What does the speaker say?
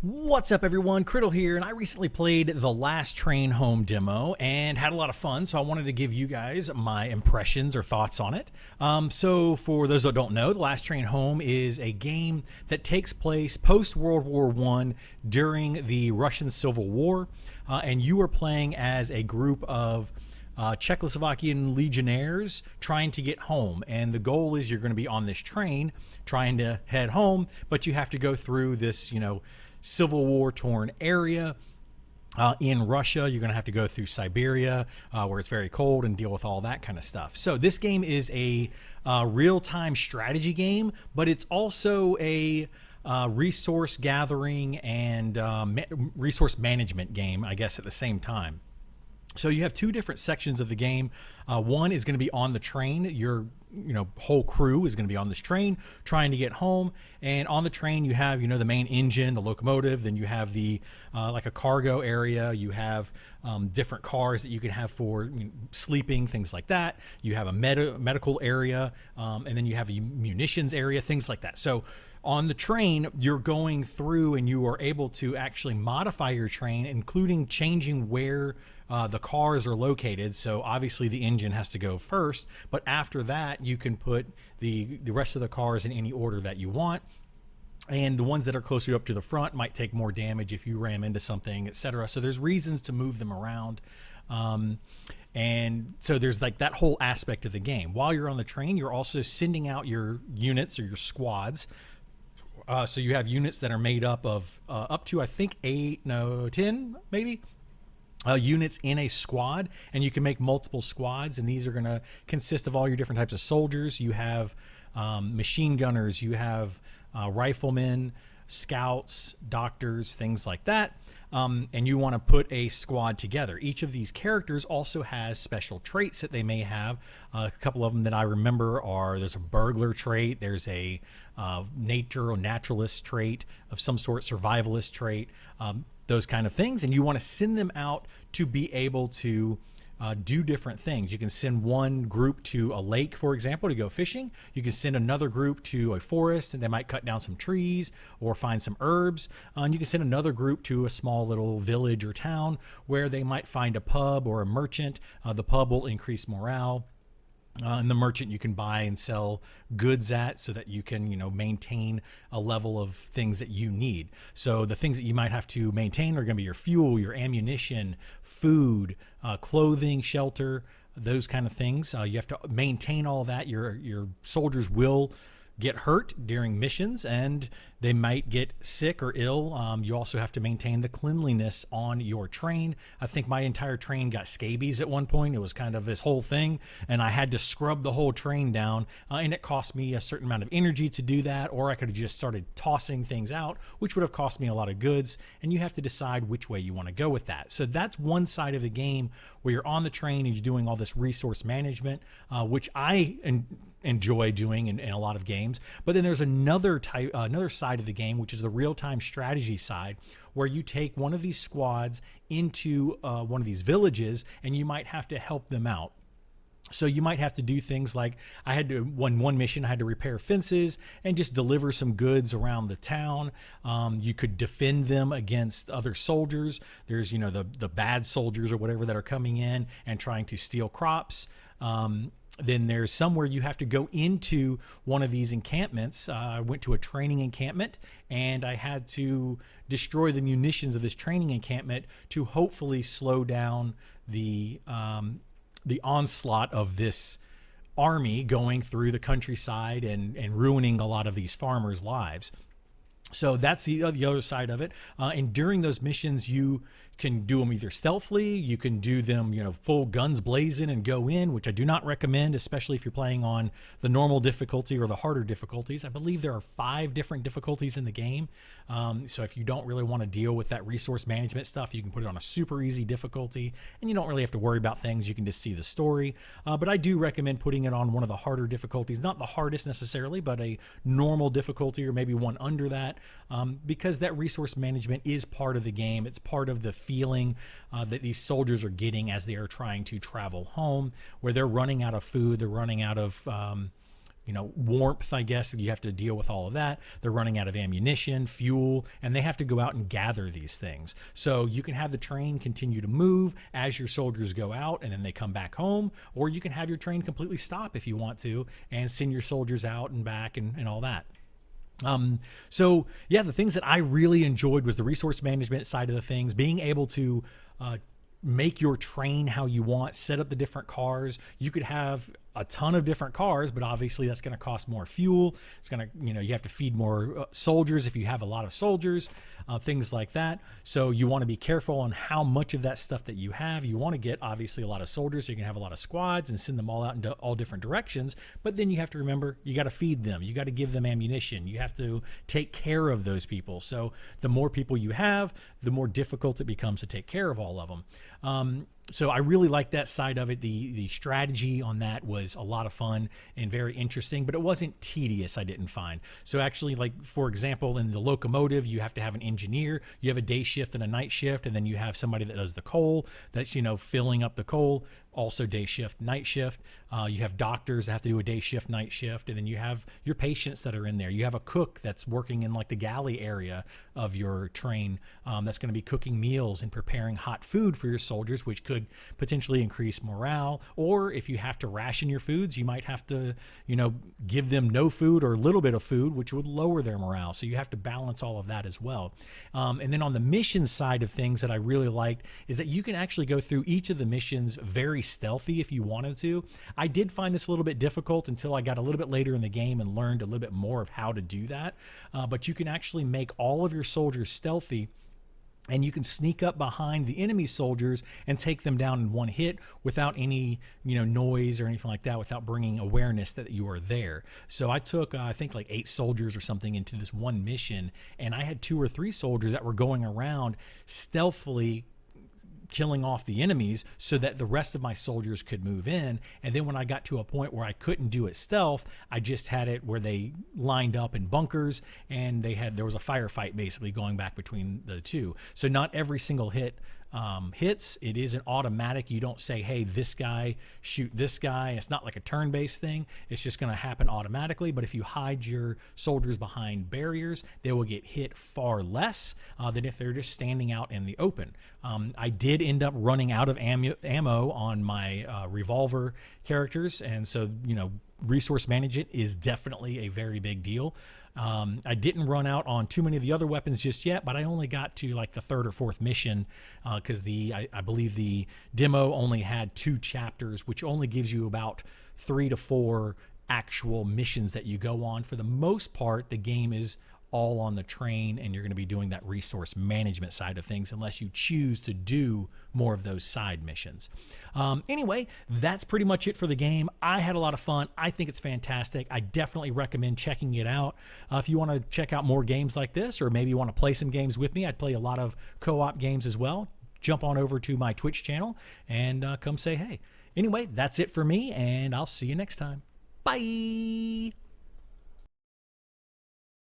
What's up, everyone? Kriddle here, and I recently played the Last Train Home demo and had a lot of fun, so I wanted to give you guys my impressions or thoughts on it. So for those that don't know, the Last Train Home is a game that takes place post-World War I during the Russian Civil War, and you are playing as a group of Czechoslovakian legionnaires trying to get home. And the goal is you're going to be on this train trying to head home, but you have to go through this, Civil War torn area in Russia. You're going to have to go through Siberia where it's very cold and deal with all that kind of stuff. So this game is a real-time strategy game, but it's also a resource gathering and resource management game, I guess, at the same time. So you have two different sections of the game. One is going to be on the train. Your whole crew is going to be on this train trying to get home. And on the train you have the main engine, the locomotive. Then you have the like a cargo area. You have different cars that you can have for sleeping, things like that. You have a medical area, and then you have a munitions area, things like that. So on the train, you're going through and you are able to actually modify your train, including changing where the cars are located. So obviously the engine has to go first, but after that you can put the rest of the cars in any order that you want. And the ones that are closer up to the front might take more damage if you ram into something, etc. So there's reasons to move them around. And so there's like that whole aspect of the game. While you're on the train, you're also sending out your units or your squads. So you have units that are made up of up to, I think, 10 maybe units in a squad, and you can make multiple squads, and these are going to consist of all your different types of soldiers. You have machine gunners, you have riflemen, scouts, doctors, things like that. And you want to put a squad together. Each of these characters also has special traits that they may have. A couple of them that I remember are there's a burglar trait, there's a nature or naturalist trait of some sort, survivalist trait, those kind of things. And you want to send them out to be able to do different things. You can send one group to a lake, for example, to go fishing. You can send another group to a forest, and they might cut down some trees or find some herbs. And you can send another group to a small little village or town where they might find a pub or a merchant. The pub will increase morale. And the merchant you can buy and sell goods at so that you can, maintain a level of things that you need. So the things that you might have to maintain are going to be your fuel, your ammunition, food, clothing, shelter, those kind of things. You have to maintain all of that. Your soldiers will get hurt during missions, and they might get sick or ill. You also have to maintain the cleanliness on your train. I think my entire train got scabies at one point. It was kind of this whole thing, and I had to scrub the whole train down, and it cost me a certain amount of energy to do that, or I could have just started tossing things out, which would have cost me a lot of goods, and you have to decide which way you want to go with that. So that's one side of the game where you're on the train and you're doing all this resource management, which I enjoy doing in a lot of games. But then there's another side of the game, which is the real-time strategy side, where you take one of these squads into one of these villages, and you might have to help them out. So you might have to do things like I had to one mission I had to repair fences and just deliver some goods around the town. You could defend them against other soldiers. There's the bad soldiers or whatever that are coming in and trying to steal crops. Then there's somewhere you have to go into one of these encampments. I went to a training encampment, and I had to destroy the munitions of this training encampment to hopefully slow down the onslaught of this army going through the countryside and ruining a lot of these farmers' lives. So that's the other side of it. And during those missions, you can do them either stealthily, you can do them, full guns blazing and go in, which I do not recommend, especially if you're playing on the normal difficulty or the harder difficulties. I believe there are 5 different difficulties in the game. So if you don't really want to deal with that resource management stuff, you can put it on a super easy difficulty, and you don't really have to worry about things. You can just see the story. But I do recommend putting it on one of the harder difficulties, not the hardest necessarily, but a normal difficulty or maybe one under that, because that resource management is part of the game. It's part of the feeling that these soldiers are getting as they are trying to travel home, where they're running out of food, they're running out of warmth, I guess. You have to deal with all of that. They're running out of ammunition, fuel, and they have to go out and gather these things. So you can have the train continue to move as your soldiers go out and then they come back home, or you can have your train completely stop if you want to and send your soldiers out and back and all that. So yeah, the things that I really enjoyed was the resource management side of the things, being able to make your train how you want, set up the different cars. You could have a ton of different cars, but obviously that's going to cost more fuel. It's going to, you have to feed more soldiers if you have a lot of soldiers, things like that. So you want to be careful on how much of that stuff that you have. You want to get obviously a lot of soldiers so you can have a lot of squads and send them all out into all different directions. But then you have to remember, you got to feed them. You got to give them ammunition. You have to take care of those people. So the more people you have, the more difficult it becomes to take care of all of them. So I really like that side of it. The strategy on that was a lot of fun and very interesting, but it wasn't tedious, I didn't find. So actually, like, for example, in the locomotive, you have to have an engineer. You have a day shift and a night shift, and then you have somebody that does the coal, that's, filling up the coal. Also day shift, night shift. You have doctors that have to do a day shift, night shift, and then you have your patients that are in there. You have a cook that's working in like the galley area of your train, that's going to be cooking meals and preparing hot food for your soldiers, which could potentially increase morale. Or if you have to ration your foods, you might have to, give them no food or a little bit of food, which would lower their morale. So you have to balance all of that as well. And then on the mission side of things that I really liked is that you can actually go through each of the missions very stealthy if you wanted to. I did find this a little bit difficult until I got a little bit later in the game and learned a little bit more of how to do that. But you can actually make all of your soldiers stealthy, and you can sneak up behind the enemy soldiers and take them down in one hit without any, noise or anything like that, without bringing awareness that you are there. So I took, I think like 8 soldiers or something into this one mission, and I had 2 or 3 soldiers that were going around stealthily killing off the enemies so that the rest of my soldiers could move in. And then when I got to a point where I couldn't do it stealth, I just had it where they lined up in bunkers, and there was a firefight basically going back between the two. So not every single hit hits. It isn't automatic. You don't say, hey, this guy, shoot this guy. It's not like a turn-based thing. It's just going to happen automatically. But if you hide your soldiers behind barriers, they will get hit far less than if they're just standing out in the open. I did end up running out of ammo on my revolver characters, and so resource management is definitely a very big deal. I didn't run out on too many of the other weapons just yet, but I only got to like the 3rd or 4th mission because I believe the demo only had 2 chapters, which only gives you about 3 to 4 actual missions that you go on. For the most part, the game is all on the train, and you're going to be doing that resource management side of things unless you choose to do more of those side missions. Anyway, that's pretty much it for the game. I had a lot of fun. I think it's fantastic. I definitely recommend checking it out. If you want to check out more games like this, or maybe you want to play some games with me, I'd play a lot of co-op games as well. Jump on over to my Twitch channel and come say hey. Anyway, that's it for me, and I'll see you next time. Bye.